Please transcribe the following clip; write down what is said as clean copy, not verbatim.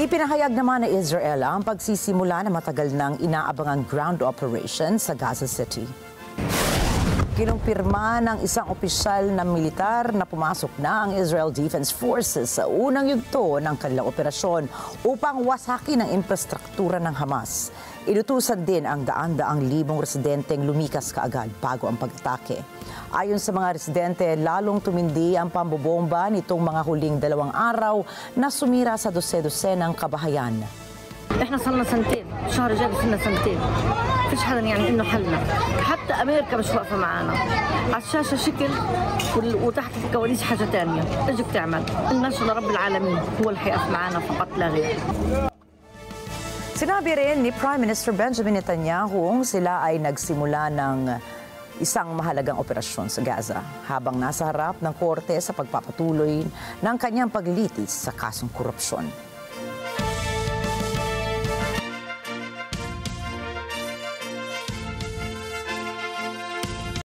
Ipinahayag naman ng Israel ang pagsisimula na matagal nang inaabangang ground operation sa Gaza City. Kinumpirma ng isang opisyal na militar na pumasok na ang Israel Defense Forces sa unang yugto ng kanilang operasyon upang wasakin ang infrastruktura ng Hamas. Inutusan din ang daan-daang libong residenteng lumikas kaagad bago ang pag-atake. Ayon sa mga residente, lalong tumindi ang pambobomba nitong mga huling 2 araw na sumira sa dose-dosenang kabahayan. احنا صرنا سنتين شهر جاب صرنا سنتين فيش حدا يعني انه حلنا حتى امريكا مش واقفه معنا على الشاشه شكل وتحت الكواليس حاجه ثانيه اجت تعمل الناس لرب العالمين هو اللي حيقف معنا فقط لا غير. Sinabi rin ni Prime Minister Benjamin Netanyahu sila ay nagsimula ng isang mahalagang operasyon sa Gaza habang nasa harap ng korte sa pagpapatuloy ng kanyang paglitis sa kasong korupsyon.